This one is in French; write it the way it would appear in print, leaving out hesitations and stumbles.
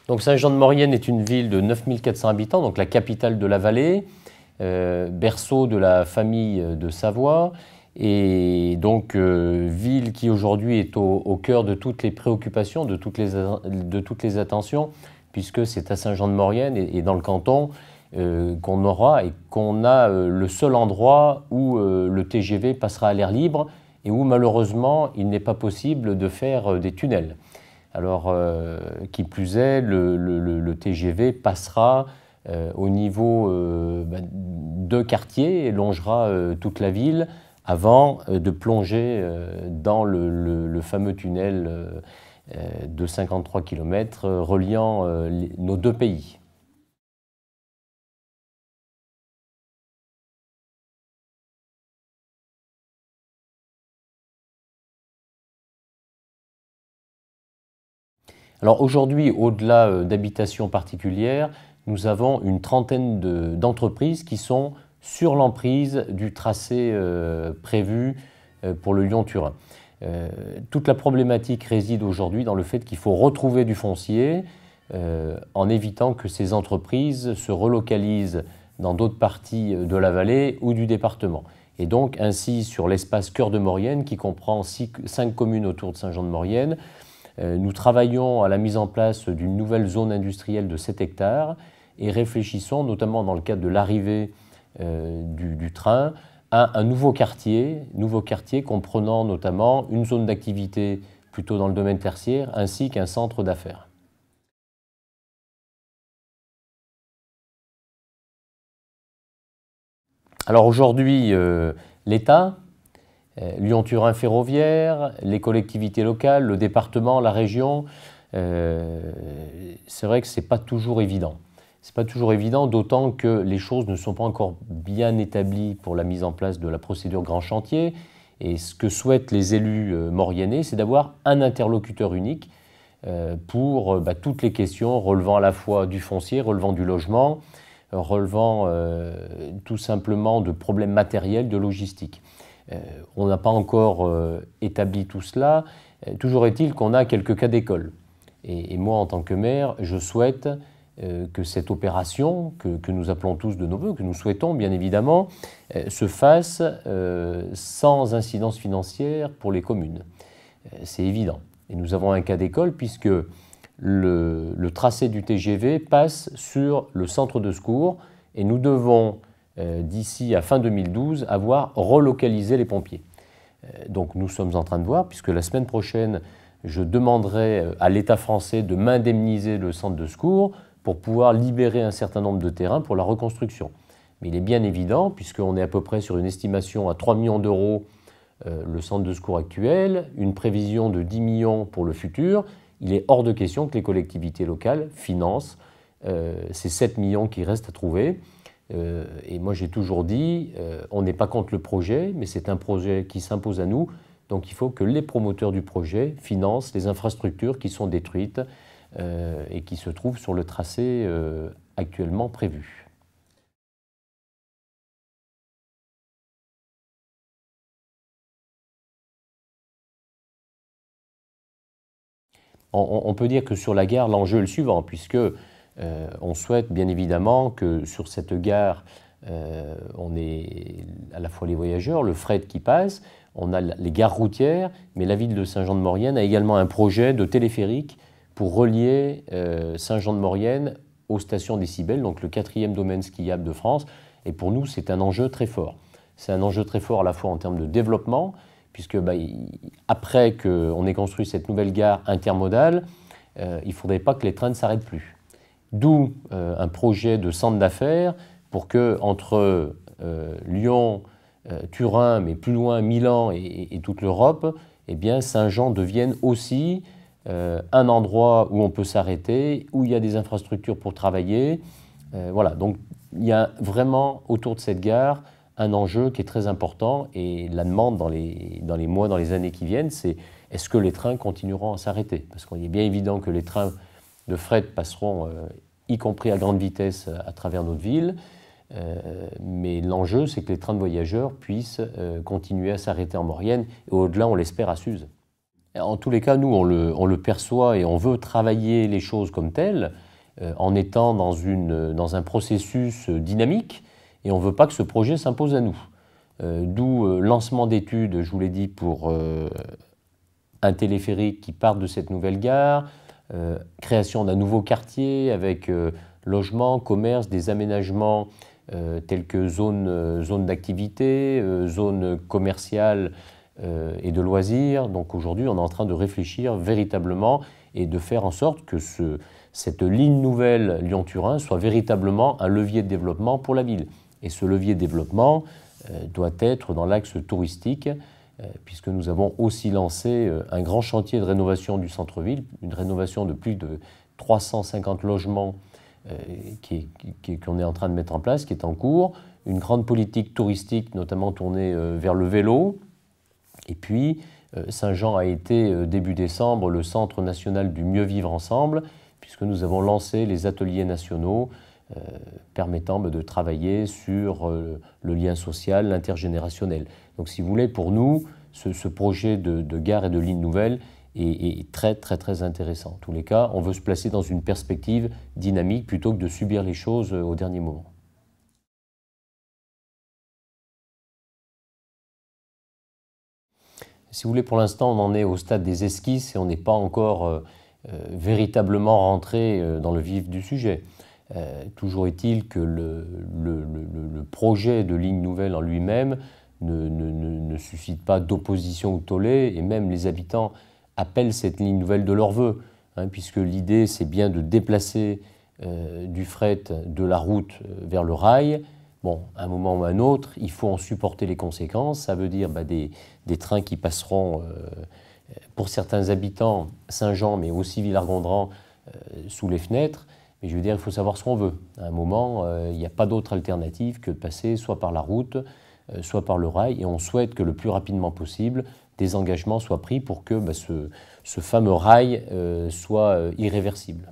Donc Saint-Jean-de-Maurienne est une ville de 9 400 habitants, donc la capitale de la vallée, berceau de la famille de Savoie, et donc ville qui aujourd'hui est au cœur de toutes les préoccupations, de toutes les attentions, puisque c'est à Saint-Jean-de-Maurienne et dans le canton qu'on aura et qu'on a le seul endroit où le TGV passera à l'air libre et où malheureusement il n'est pas possible de faire des tunnels. Alors, qui plus est, le TGV passera au niveau de quartier et longera toute la ville avant de plonger dans le fameux tunnel de 53 km reliant nos deux pays. Alors aujourd'hui, au-delà d'habitations particulières, nous avons une trentaine d'entreprises qui sont sur l'emprise du tracé prévu pour le Lyon-Turin. Toute la problématique réside aujourd'hui dans le fait qu'il faut retrouver du foncier en évitant que ces entreprises se relocalisent dans d'autres parties de la vallée ou du département. Et donc ainsi sur l'espace Cœur de Maurienne qui comprend 5 communes autour de Saint-Jean-de-Maurienne, nous travaillons à la mise en place d'une nouvelle zone industrielle de 7 hectares et réfléchissons, notamment dans le cadre de l'arrivée du train, à un nouveau quartier comprenant notamment une zone d'activité plutôt dans le domaine tertiaire ainsi qu'un centre d'affaires. Alors aujourd'hui, l'État, Lyon-Turin Ferroviaire, les collectivités locales, le département, la région, c'est vrai que ce n'est pas toujours évident. Ce n'est pas toujours évident, d'autant que les choses ne sont pas encore bien établies pour la mise en place de la procédure grand chantier. Et ce que souhaitent les élus mauriennais, c'est d'avoir un interlocuteur unique pour toutes les questions relevant à la fois du foncier, relevant du logement, relevant tout simplement de problèmes matériels, de logistique. On n'a pas encore établi tout cela. Toujours est-il qu'on a quelques cas d'école. Et moi, en tant que maire, je souhaite que cette opération, que nous appelons tous de nos voeux, que nous souhaitons bien évidemment, se fasse sans incidence financière pour les communes. C'est évident. Et nous avons un cas d'école puisque le tracé du TGV passe sur le centre de secours et nous devons d'ici à fin 2012, avoir relocalisé les pompiers. Donc nous sommes en train de voir, puisque la semaine prochaine, je demanderai à l'État français de m'indemniser le centre de secours pour pouvoir libérer un certain nombre de terrains pour la reconstruction. Mais il est bien évident, puisqu'on est à peu près sur une estimation à 3 millions d'euros le centre de secours actuel, une prévision de 10 millions pour le futur, il est hors de question que les collectivités locales financent ces 7 millions qui restent à trouver. Et moi j'ai toujours dit, on n'est pas contre le projet, mais c'est un projet qui s'impose à nous, donc il faut que les promoteurs du projet financent les infrastructures qui sont détruites et qui se trouvent sur le tracé actuellement prévu. On peut dire que sur la gare, l'enjeu est le suivant, puisque on souhaite bien évidemment que sur cette gare, on ait à la fois les voyageurs, le fret qui passe, on a les gares routières, mais la ville de Saint-Jean-de-Maurienne a également un projet de téléphérique pour relier Saint-Jean-de-Maurienne aux stations Décibel, donc le 4e domaine skiable de France. Et pour nous, c'est un enjeu très fort. C'est un enjeu très fort à la fois en termes de développement, puisque après qu'on ait construit cette nouvelle gare intermodale, il ne faudrait pas que les trains ne s'arrêtent plus. D'où un projet de centre d'affaires pour que entre Lyon, Turin, mais plus loin Milan et toute l'Europe, eh bien Saint-Jean devienne aussi un endroit où on peut s'arrêter, où il y a des infrastructures pour travailler. Voilà, donc il y a vraiment autour de cette gare un enjeu qui est très important et la demande dans les mois, dans les années qui viennent, c'est est-ce que les trains continueront à s'arrêter? Parce qu'il est bien évident que les trains de fret passeront, y compris à grande vitesse, à travers notre ville, mais l'enjeu, c'est que les trains de voyageurs puissent continuer à s'arrêter en Maurienne et au-delà, on l'espère, à Suse. En tous les cas, nous, on le perçoit et on veut travailler les choses comme telles, en étant dans un processus dynamique, et on ne veut pas que ce projet s'impose à nous. D'où lancement d'études, je vous l'ai dit, pour un téléphérique qui part de cette nouvelle gare, création d'un nouveau quartier avec logement, commerce, des aménagements tels que zones d'activité, zones commerciales et de loisirs. Donc aujourd'hui, on est en train de réfléchir véritablement et de faire en sorte que cette ligne nouvelle Lyon-Turin soit véritablement un levier de développement pour la ville. Et ce levier de développement doit être dans l'axe touristique, puisque nous avons aussi lancé un grand chantier de rénovation du centre-ville, une rénovation de plus de 350 logements qu'on est en train de mettre en place, qui est en cours, une grande politique touristique, notamment tournée vers le vélo. Et puis, Saint-Jean a été, début décembre, le Centre national du mieux vivre ensemble, puisque nous avons lancé les ateliers nationaux permettant de travailler sur le lien social, l'intergénérationnel. Donc, si vous voulez, pour nous, ce projet de gare et de ligne nouvelle est très, très, très intéressant. En tous les cas, on veut se placer dans une perspective dynamique plutôt que de subir les choses au dernier moment. Si vous voulez, pour l'instant, on en est au stade des esquisses et on n'est pas encore véritablement rentré dans le vif du sujet. Toujours est-il que le projet de ligne nouvelle en lui-même ne suscite pas d'opposition ou de tollé, et même les habitants appellent cette ligne nouvelle de leur vœu, puisque l'idée c'est bien de déplacer du fret de la route vers le rail. Bon, à un moment ou à un autre, il faut en supporter les conséquences. Ça veut dire des trains qui passeront, pour certains habitants, Saint-Jean, mais aussi Villard-Gondran, sous les fenêtres. Mais je veux dire, il faut savoir ce qu'on veut. À un moment, il n'y a pas d'autre alternative que de passer soit par la route, soit par le rail. Et on souhaite que le plus rapidement possible, des engagements soient pris pour que ce fameux rail soit irréversible.